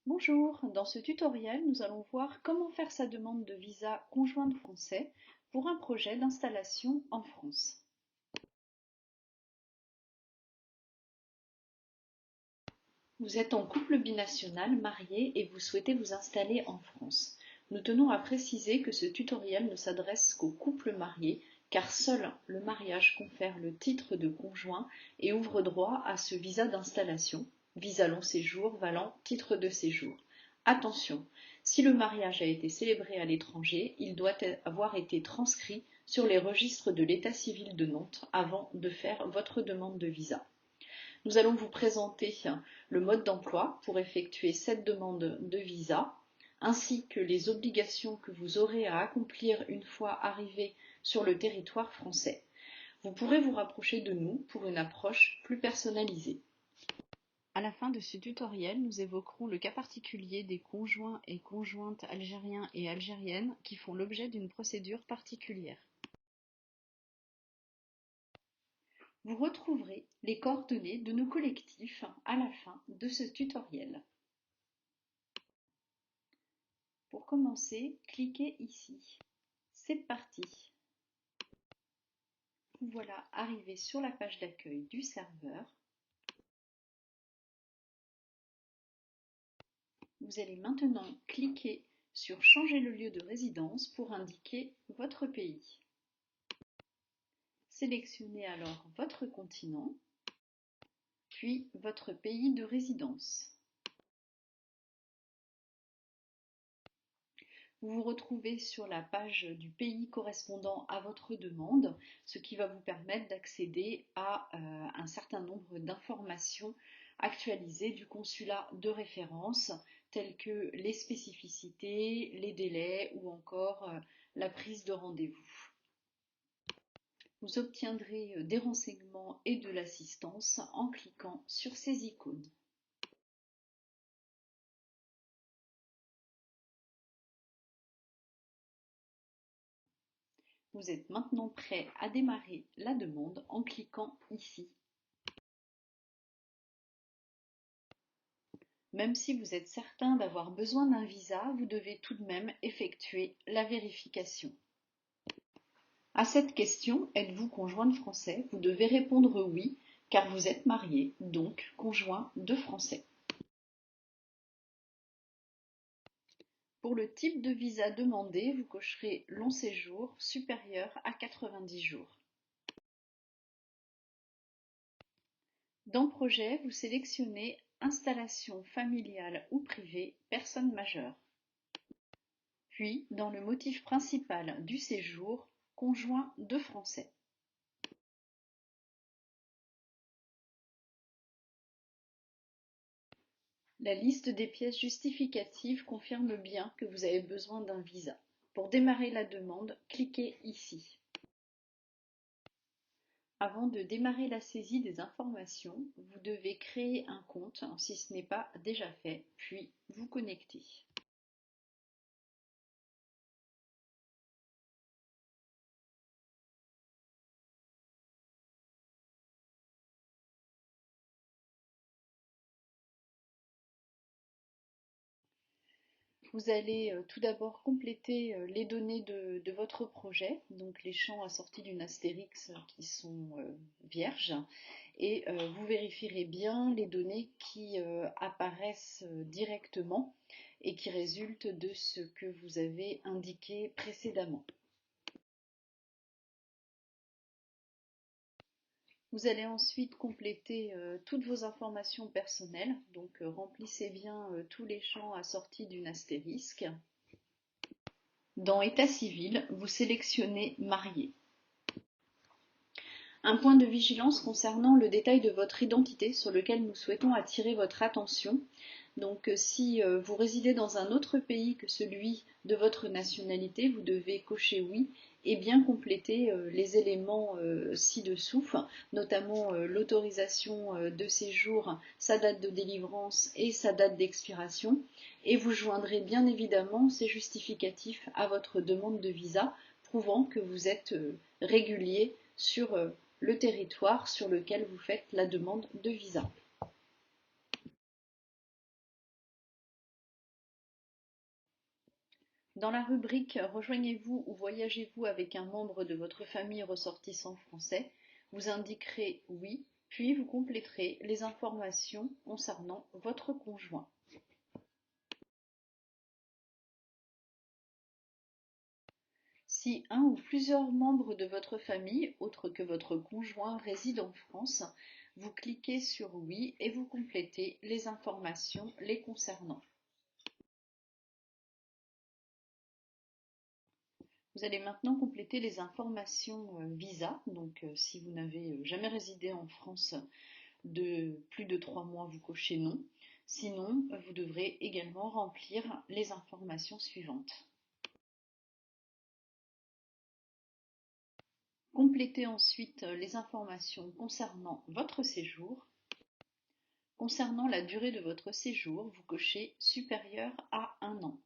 Bonjour, dans ce tutoriel, nous allons voir comment faire sa demande de visa conjoint de français pour un projet d'installation en France. Vous êtes en couple binational marié et vous souhaitez vous installer en France. Nous tenons à préciser que ce tutoriel ne s'adresse qu'aux couples mariés car seul le mariage confère le titre de conjoint et ouvre droit à ce visa d'installation, visa long séjour valant titre de séjour. Attention, si le mariage a été célébré à l'étranger, il doit avoir été transcrit sur les registres de l'état civil de Nantes avant de faire votre demande de visa. Nous allons vous présenter le mode d'emploi pour effectuer cette demande de visa, ainsi que les obligations que vous aurez à accomplir une fois arrivé sur le territoire français. Vous pourrez vous rapprocher de nous pour une approche plus personnalisée. À la fin de ce tutoriel, nous évoquerons le cas particulier des conjoints et conjointes algériens et algériennes qui font l'objet d'une procédure particulière. Vous retrouverez les coordonnées de nos collectifs à la fin de ce tutoriel. Pour commencer, cliquez ici. C'est parti. Vous voilà arrivé sur la page d'accueil du serveur. Vous allez maintenant cliquer sur Changer le lieu de résidence pour indiquer votre pays. Sélectionnez alors votre continent, puis votre pays de résidence. Vous vous retrouvez sur la page du pays correspondant à votre demande, ce qui va vous permettre d'accéder à un certain nombre d'informations actualisées du consulat de référence, telles que les spécificités, les délais ou encore la prise de rendez-vous. Vous obtiendrez des renseignements et de l'assistance en cliquant sur ces icônes. Vous êtes maintenant prêt à démarrer la demande en cliquant ici. Même si vous êtes certain d'avoir besoin d'un visa, vous devez tout de même effectuer la vérification. À cette question, êtes-vous conjoint de français? Vous devez répondre oui, car vous êtes marié, donc conjoint de français. Pour le type de visa demandé, vous cocherez long séjour supérieur à 90 jours. Dans Projet, vous sélectionnez Installation familiale ou privée, personne majeure. Puis, dans le motif principal du séjour, conjoint de français. La liste des pièces justificatives confirme bien que vous avez besoin d'un visa. Pour démarrer la demande, cliquez ici. Avant de démarrer la saisie des informations, vous devez créer un compte si ce n'est pas déjà fait, puis vous connecter. Vous allez tout d'abord compléter les données de votre projet, donc les champs assortis d'une astérix qui sont vierges, et vous vérifierez bien les données qui apparaissent directement et qui résultent de ce que vous avez indiqué précédemment. Vous allez ensuite compléter toutes vos informations personnelles, donc remplissez bien tous les champs assortis d'une astérisque. Dans État civil, vous sélectionnez Marié. Un point de vigilance concernant le détail de votre identité sur lequel nous souhaitons attirer votre attention. Donc si vous résidez dans un autre pays que celui de votre nationalité, vous devez cocher oui et bien compléter les éléments ci-dessous, notamment l'autorisation de séjour, sa date de délivrance et sa date d'expiration. Et vous joindrez bien évidemment ces justificatifs à votre demande de visa, prouvant que vous êtes régulier sur le territoire sur lequel vous faites la demande de visa. Dans la rubrique Rejoignez-vous ou voyagez-vous avec un membre de votre famille ressortissant français, vous indiquerez oui, puis vous compléterez les informations concernant votre conjoint. Si un ou plusieurs membres de votre famille, autres que votre conjoint, résident en France, vous cliquez sur oui et vous complétez les informations les concernant. Vous allez maintenant compléter les informations visa. Donc si vous n'avez jamais résidé en France de plus de 3 mois, vous cochez non. Sinon, vous devrez également remplir les informations suivantes. Complétez ensuite les informations concernant votre séjour. Concernant la durée de votre séjour, vous cochez supérieur à 1 an.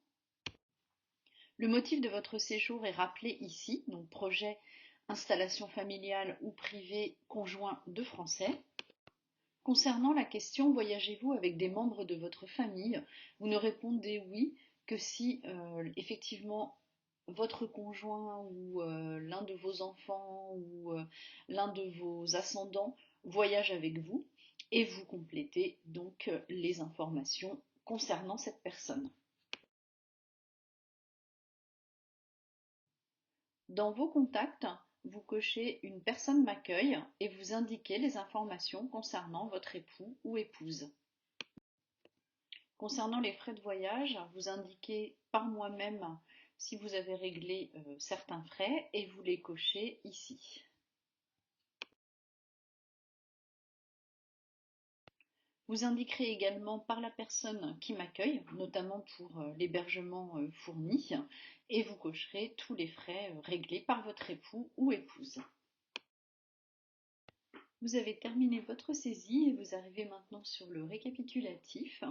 Le motif de votre séjour est rappelé ici, donc projet, installation familiale ou privée, conjoint de Français. Concernant la question voyagez-vous avec des membres de votre famille, vous ne répondez oui que si effectivement votre conjoint ou l'un de vos enfants ou l'un de vos ascendants voyage avec vous et vous complétez donc les informations concernant cette personne. Dans vos contacts, vous cochez une personne m'accueille et vous indiquez les informations concernant votre époux ou épouse. Concernant les frais de voyage, vous indiquez par moi-même si vous avez réglé certains frais et vous les cochez ici. Vous indiquerez également par la personne qui m'accueille, notamment pour l'hébergement fourni, et vous cocherez tous les frais réglés par votre époux ou épouse. Vous avez terminé votre saisie et vous arrivez maintenant sur le récapitulatif.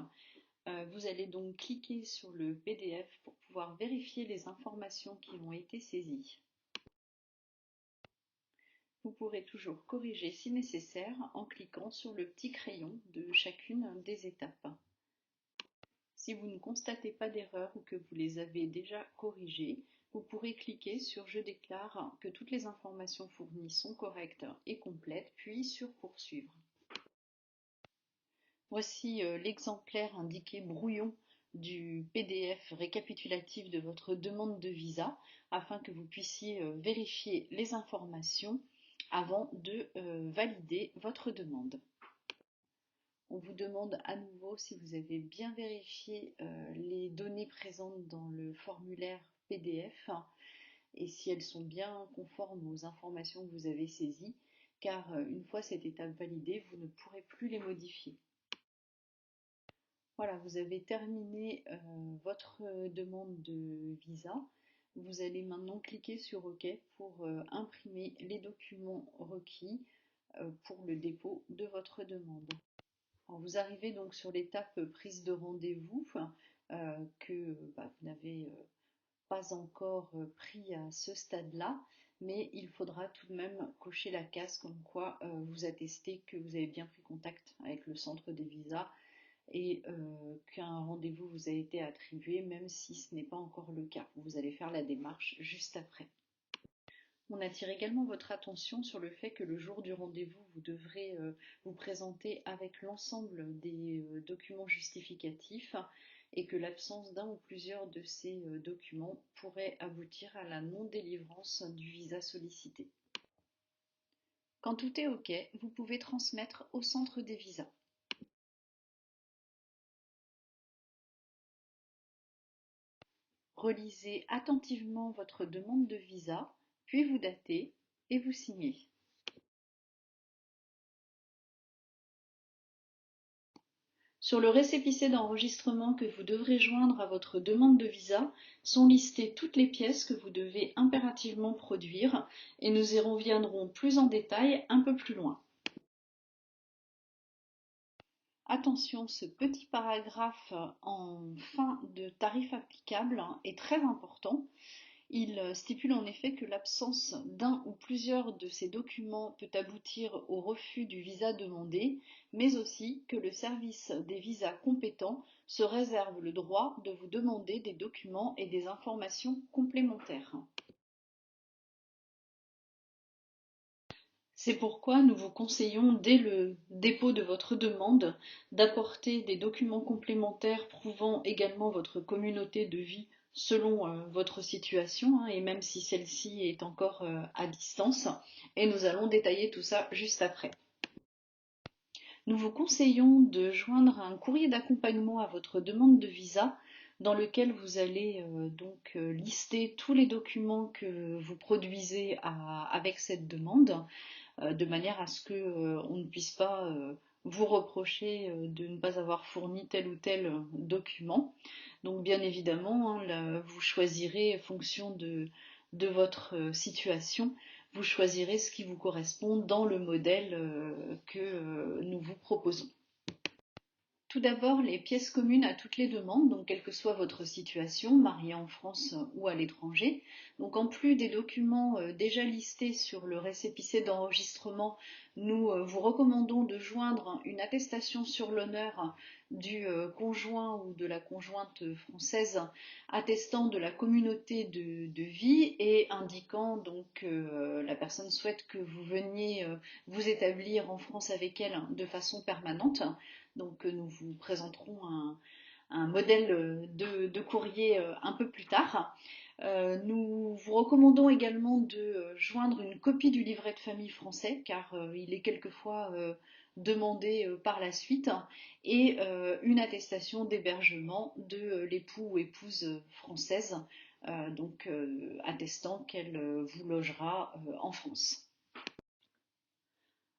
Vous allez donc cliquer sur le PDF pour pouvoir vérifier les informations qui ont été saisies. Vous pourrez toujours corriger si nécessaire en cliquant sur le petit crayon de chacune des étapes. Si vous ne constatez pas d'erreurs ou que vous les avez déjà corrigées, vous pourrez cliquer sur Je déclare que toutes les informations fournies sont correctes et complètes, puis sur Poursuivre. Voici l'exemplaire indiqué brouillon du PDF récapitulatif de votre demande de visa afin que vous puissiez vérifier les informations avant de valider votre demande. On vous demande à nouveau si vous avez bien vérifié les données présentes dans le formulaire PDF et si elles sont bien conformes aux informations que vous avez saisies, car une fois cette étape validée, vous ne pourrez plus les modifier. Voilà, vous avez terminé votre demande de visa. Vous allez maintenant cliquer sur OK pour imprimer les documents requis pour le dépôt de votre demande. Alors, vous arrivez donc sur l'étape prise de rendez-vous que vous n'avez pas encore pris à ce stade-là, mais il faudra tout de même cocher la case comme quoi vous attestez que vous avez bien pris contact avec le centre des visas et qu'un rendez-vous vous a été attribué, même si ce n'est pas encore le cas. Vous allez faire la démarche juste après. On attire également votre attention sur le fait que le jour du rendez-vous, vous devrez vous présenter avec l'ensemble des documents justificatifs et que l'absence d'un ou plusieurs de ces documents pourrait aboutir à la non-délivrance du visa sollicité. Quand tout est OK, vous pouvez transmettre au centre des visas. Relisez attentivement votre demande de visa, puis vous datez et vous signez. Sur le récépissé d'enregistrement que vous devrez joindre à votre demande de visa sont listées toutes les pièces que vous devez impérativement produire et nous y reviendrons plus en détail un peu plus loin. Attention, ce petit paragraphe en fin de tarif applicable est très important. Il stipule en effet que l'absence d'un ou plusieurs de ces documents peut aboutir au refus du visa demandé, mais aussi que le service des visas compétents se réserve le droit de vous demander des documents et des informations complémentaires. C'est pourquoi nous vous conseillons, dès le dépôt de votre demande, d'apporter des documents complémentaires prouvant également votre communauté de vie selon votre situation, hein, et même si celle-ci est encore à distance. Et nous allons détailler tout ça juste après. Nous vous conseillons de joindre un courrier d'accompagnement à votre demande de visa dans lequel vous allez lister tous les documents que vous produisez avec cette demande, de manière à ce qu'on ne puisse pas vous reprocher de ne pas avoir fourni tel ou tel document. Donc bien évidemment, hein, vous choisirez en fonction de votre situation, vous choisirez ce qui vous correspond dans le modèle que nous vous proposons. Tout d'abord, les pièces communes à toutes les demandes, donc quelle que soit votre situation, mariée en France ou à l'étranger. Donc en plus des documents déjà listés sur le récépissé d'enregistrement, nous vous recommandons de joindre une attestation sur l'honneur du conjoint ou de la conjointe française attestant de la communauté de vie et indiquant donc que la personne souhaite que vous veniez vous établir en France avec elle de façon permanente. Donc nous vous présenterons un modèle de courrier un peu plus tard. Nous vous recommandons également de joindre une copie du livret de famille français car il est quelquefois demandé par la suite et une attestation d'hébergement de l'époux ou épouse française attestant qu'elle vous logera en France.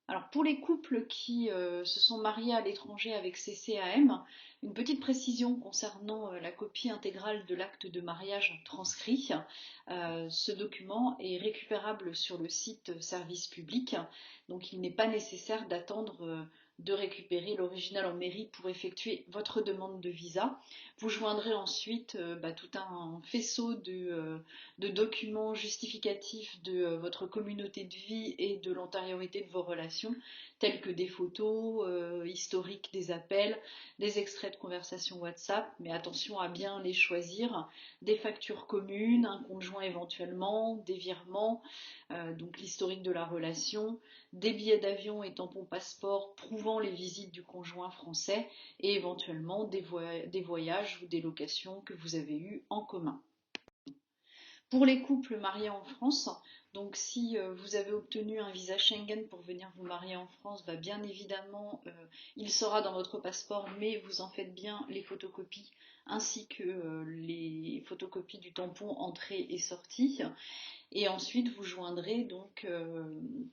Alors pour les couples qui se sont mariés à l'étranger avec CCAM, une petite précision concernant la copie intégrale de l'acte de mariage transcrit. Ce document est récupérable sur le site Service Public, donc il n'est pas nécessaire d'attendre de récupérer l'original en mairie pour effectuer votre demande de visa. Vous joindrez ensuite tout un faisceau de documents justificatifs de votre communauté de vie et de l'antériorité de vos relations, tels que des photos, historiques des appels, des extraits de conversation WhatsApp, mais attention à bien les choisir, des factures communes, un compte joint éventuellement, des virements, donc l'historique de la relation, des billets d'avion et tampons passeport prouvant les visites du conjoint français et éventuellement des voyages ou des locations que vous avez eues en commun. Pour les couples mariés en France, donc si vous avez obtenu un visa Schengen pour venir vous marier en France, bien évidemment il sera dans votre passeport, mais vous en faites bien les photocopies ainsi que les photocopies du tampon entrée et sortie. Et ensuite, vous joindrez donc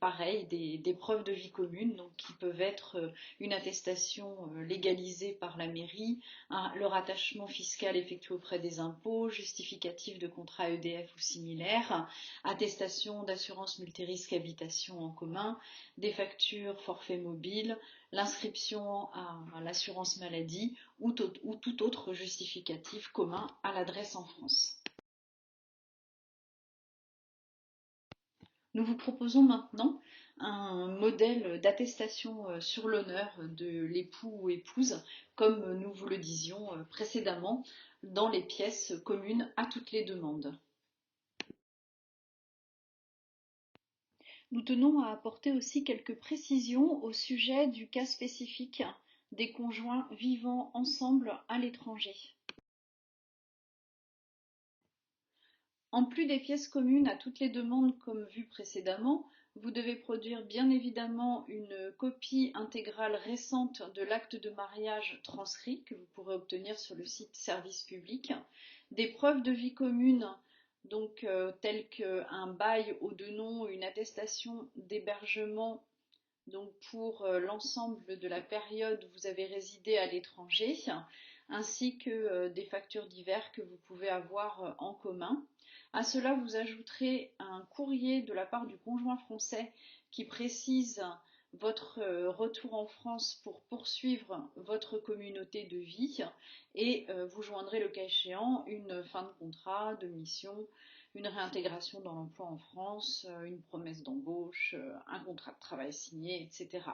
pareil des preuves de vie commune, donc qui peuvent être une attestation légalisée par la mairie, le rattachement fiscal effectué auprès des impôts, justificatif de contrat EDF ou similaire, attestation d'assurance multirisque habitation en commun, des factures forfait mobile, l'inscription à l'assurance maladie ou tout autre justificatif commun à l'adresse en France. Nous vous proposons maintenant un modèle d'attestation sur l'honneur de l'époux ou épouse, comme nous vous le disions précédemment, dans les pièces communes à toutes les demandes. Nous tenons à apporter aussi quelques précisions au sujet du cas spécifique des conjoints vivant ensemble à l'étranger. En plus des pièces communes à toutes les demandes comme vu précédemment, vous devez produire bien évidemment une copie intégrale récente de l'acte de mariage transcrit que vous pourrez obtenir sur le site Service Public, des preuves de vie commune donc telles qu'un bail aux deux noms, une attestation d'hébergement donc pour l'ensemble de la période où vous avez résidé à l'étranger, ainsi que des factures divers que vous pouvez avoir en commun. À cela, vous ajouterez un courrier de la part du conjoint français qui précise votre retour en France pour poursuivre votre communauté de vie et vous joindrez le cas échéant une fin de contrat, de mission, une réintégration dans l'emploi en France, une promesse d'embauche, un contrat de travail signé, etc.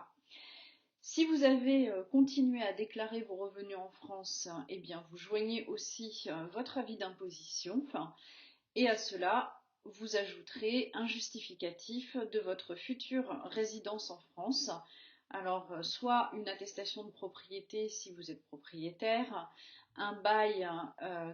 Si vous avez continué à déclarer vos revenus en France, eh bien vous joignez aussi votre avis d'imposition, et à cela, vous ajouterez un justificatif de votre future résidence en France. Alors, soit une attestation de propriété si vous êtes propriétaire, un bail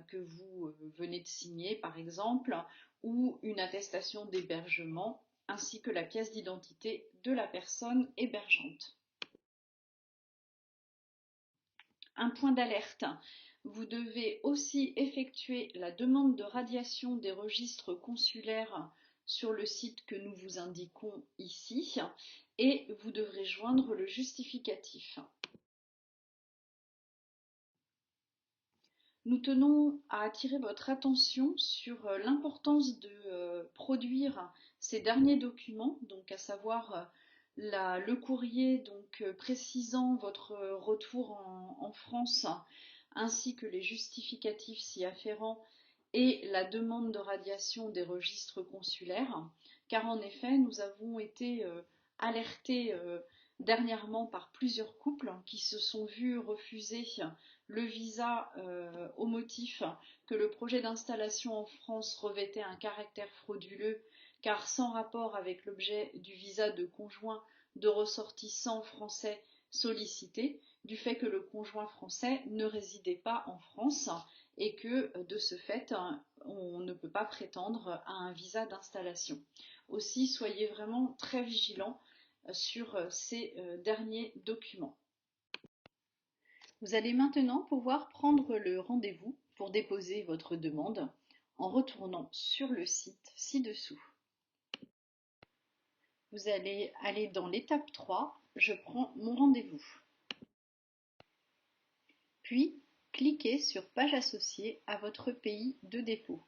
que vous venez de signer par exemple, ou une attestation d'hébergement, ainsi que la pièce d'identité de la personne hébergeante. Un point d'alerte, vous devez aussi effectuer la demande de radiation des registres consulaires sur le site que nous vous indiquons ici et vous devrez joindre le justificatif. Nous tenons à attirer votre attention sur l'importance de produire ces derniers documents, donc à savoir le courrier précisant votre retour en France, ainsi que les justificatifs s'y afférents et la demande de radiation des registres consulaires, car en effet nous avons été alertés dernièrement par plusieurs couples qui se sont vus refuser le visa au motif que le projet d'installation en France revêtait un caractère frauduleux car sans rapport avec l'objet du visa de conjoint de ressortissants français sollicité, du fait que le conjoint français ne résidait pas en France et que de ce fait on ne peut pas prétendre à un visa d'installation. Aussi soyez vraiment très vigilants sur ces derniers documents. Vous allez maintenant pouvoir prendre le rendez-vous pour déposer votre demande en retournant sur le site ci-dessous. Vous allez aller dans l'étape 3, je prends mon rendez-vous. Puis, cliquez sur Page associée à votre pays de dépôt.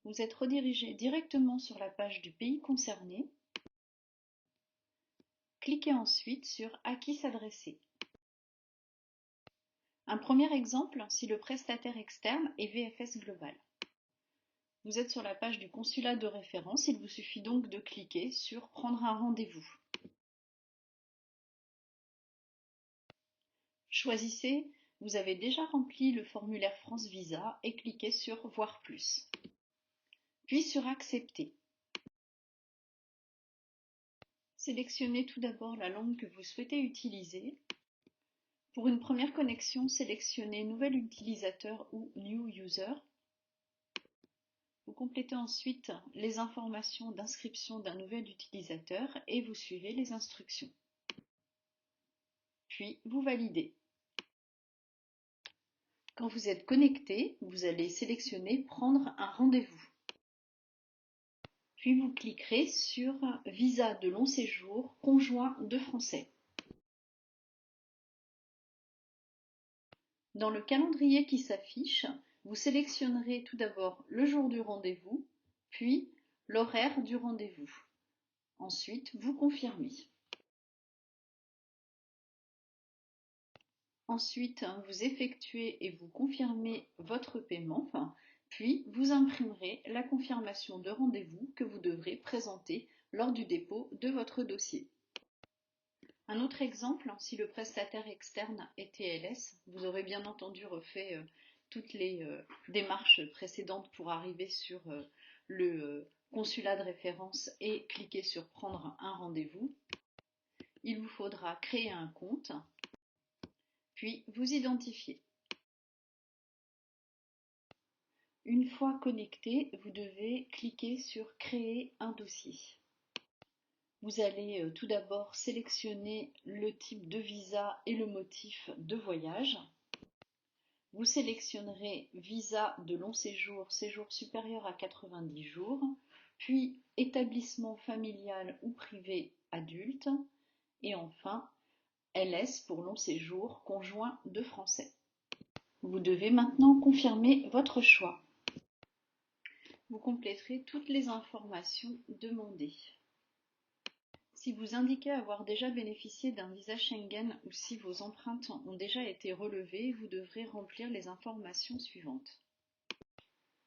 Vous êtes redirigé directement sur la page du pays concerné. Cliquez ensuite sur À qui s'adresser. Un premier exemple, si le prestataire externe est VFS Global. Vous êtes sur la page du consulat de référence, il vous suffit donc de cliquer sur Prendre un rendez-vous. Choisissez, vous avez déjà rempli le formulaire France Visa et cliquez sur Voir plus. Puis sur Accepter. Sélectionnez tout d'abord la langue que vous souhaitez utiliser. Pour une première connexion, sélectionnez Nouvel utilisateur ou New User. Vous complétez ensuite les informations d'inscription d'un nouvel utilisateur et vous suivez les instructions. Puis vous validez. Quand vous êtes connecté, vous allez sélectionner Prendre un rendez-vous. Puis vous cliquerez sur Visa de long séjour conjoint de Français. Dans le calendrier qui s'affiche, vous sélectionnerez tout d'abord le jour du rendez-vous, puis l'horaire du rendez-vous. Ensuite, vous confirmez. Ensuite, vous effectuez et vous confirmez votre paiement, puis vous imprimerez la confirmation de rendez-vous que vous devrez présenter lors du dépôt de votre dossier. Un autre exemple, si le prestataire externe est TLS, vous aurez bien entendu refait toutes les démarches précédentes pour arriver sur le consulat de référence et cliquer sur Prendre un rendez-vous. Il vous faudra créer un compte, puis vous identifier. Une fois connecté, vous devez cliquer sur Créer un dossier. Vous allez tout d'abord sélectionner le type de visa et le motif de voyage. Vous sélectionnerez Visa de long séjour, séjour supérieur à 90 jours, puis établissement familial ou privé adulte, et enfin LS pour long séjour, conjoint de Français. Vous devez maintenant confirmer votre choix. Vous compléterez toutes les informations demandées. Si vous indiquez avoir déjà bénéficié d'un visa Schengen ou si vos empreintes ont déjà été relevées, vous devrez remplir les informations suivantes.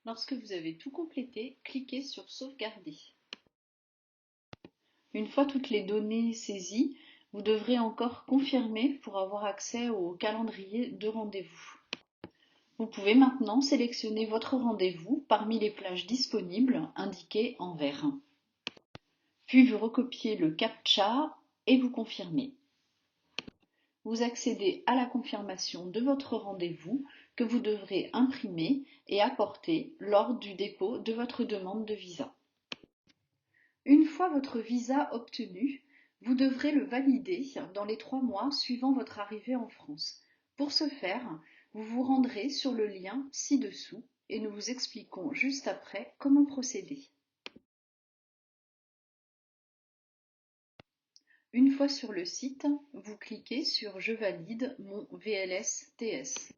Lorsque vous avez tout complété, cliquez sur Sauvegarder. Une fois toutes les données saisies, vous devrez encore confirmer pour avoir accès au calendrier de rendez-vous. Vous pouvez maintenant sélectionner votre rendez-vous parmi les plages disponibles indiquées en vert. Puis vous recopiez le CAPTCHA et vous confirmez. Vous accédez à la confirmation de votre rendez-vous que vous devrez imprimer et apporter lors du dépôt de votre demande de visa. Une fois votre visa obtenu, vous devrez le valider dans les 3 mois suivant votre arrivée en France. Pour ce faire, vous vous rendrez sur le lien ci-dessous et nous vous expliquons juste après comment procéder. Une fois sur le site, vous cliquez sur « Je valide mon VLS-TS ».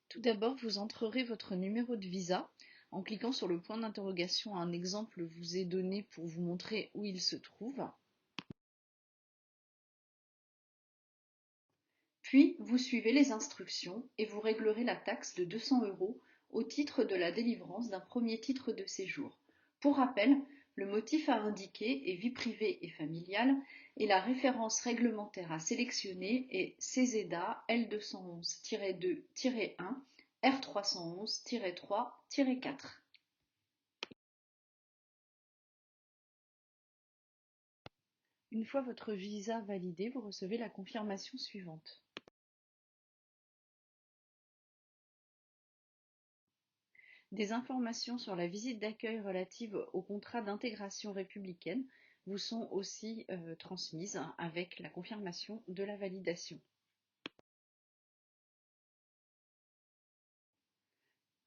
Tout d'abord, vous entrerez votre numéro de visa en cliquant sur le point d'interrogation. Un exemple vous est donné pour vous montrer où il se trouve. Puis, vous suivez les instructions et vous réglerez la taxe de 200 € au titre de la délivrance d'un premier titre de séjour. Pour rappel, le motif à indiquer est vie privée et familiale et la référence réglementaire à sélectionner est CESEDA L211-2-1 R311-3-4. Une fois votre visa validé, vous recevez la confirmation suivante. Des informations sur la visite d'accueil relative au contrat d'intégration républicaine vous sont aussi transmises avec la confirmation de la validation.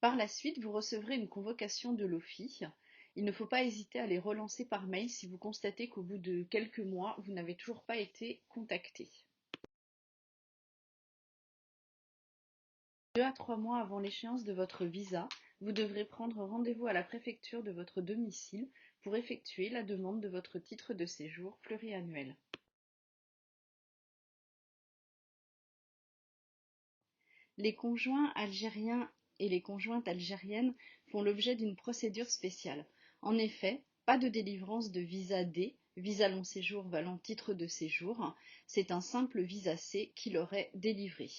Par la suite, vous recevrez une convocation de l'OFII. Il ne faut pas hésiter à les relancer par mail si vous constatez qu'au bout de quelques mois, vous n'avez toujours pas été contacté. 2 à 3 mois avant l'échéance de votre visa, vous devrez prendre rendez-vous à la préfecture de votre domicile pour effectuer la demande de votre titre de séjour pluriannuel. Les conjoints algériens et les conjointes algériennes font l'objet d'une procédure spéciale. En effet, pas de délivrance de visa D, visa long séjour valant titre de séjour, c'est un simple visa C qui leur est délivré.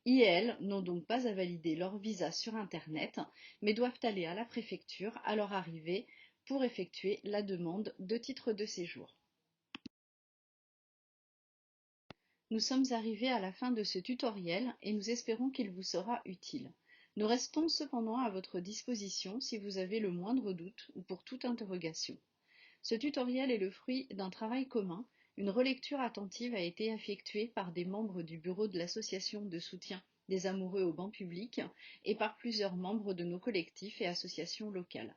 Ils et elles n'ont donc pas à valider leur visa sur Internet, mais doivent aller à la préfecture à leur arrivée pour effectuer la demande de titre de séjour. Nous sommes arrivés à la fin de ce tutoriel et nous espérons qu'il vous sera utile. Nous restons cependant à votre disposition si vous avez le moindre doute ou pour toute interrogation. Ce tutoriel est le fruit d'un travail commun. Une relecture attentive a été effectuée par des membres du bureau de l'association de soutien des amoureux au banc public et par plusieurs membres de nos collectifs et associations locales.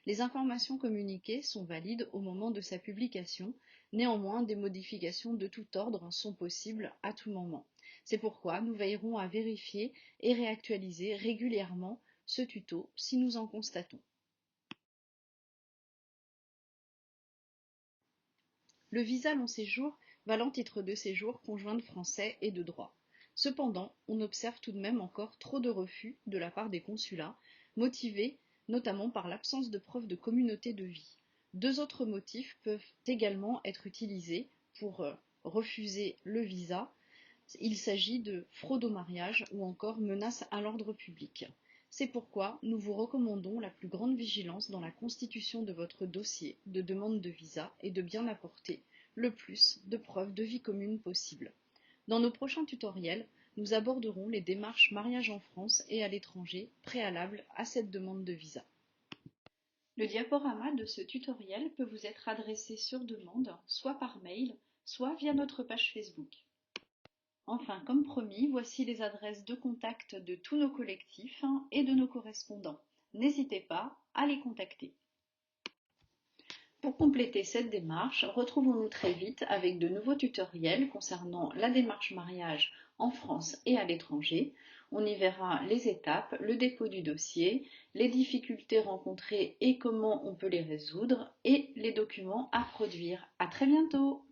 Les informations communiquées sont valides au moment de sa publication. Néanmoins, des modifications de tout ordre sont possibles à tout moment. C'est pourquoi nous veillerons à vérifier et réactualiser régulièrement ce tuto si nous en constatons. Le visa long séjour valant titre de séjour conjoint de français et de droit. Cependant, on observe tout de même encore trop de refus de la part des consulats, motivés notamment par l'absence de preuves de communauté de vie. 2 autres motifs peuvent également être utilisés pour refuser le visa. Il s'agit de fraude au mariage ou encore menace à l'ordre public. C'est pourquoi nous vous recommandons la plus grande vigilance dans la constitution de votre dossier de demande de visa et de bien apporter le plus de preuves de vie commune possible. Dans nos prochains tutoriels, nous aborderons les démarches mariage en France et à l'étranger préalables à cette demande de visa. Le diaporama de ce tutoriel peut vous être adressé sur demande, soit par mail, soit via notre page Facebook. Enfin, comme promis, voici les adresses de contact de tous nos collectifs et de nos correspondants. N'hésitez pas à les contacter. Pour compléter cette démarche, retrouvons-nous très vite avec de nouveaux tutoriels concernant la démarche mariage en France et à l'étranger. On y verra les étapes, le dépôt du dossier, les difficultés rencontrées et comment on peut les résoudre et les documents à produire. À très bientôt!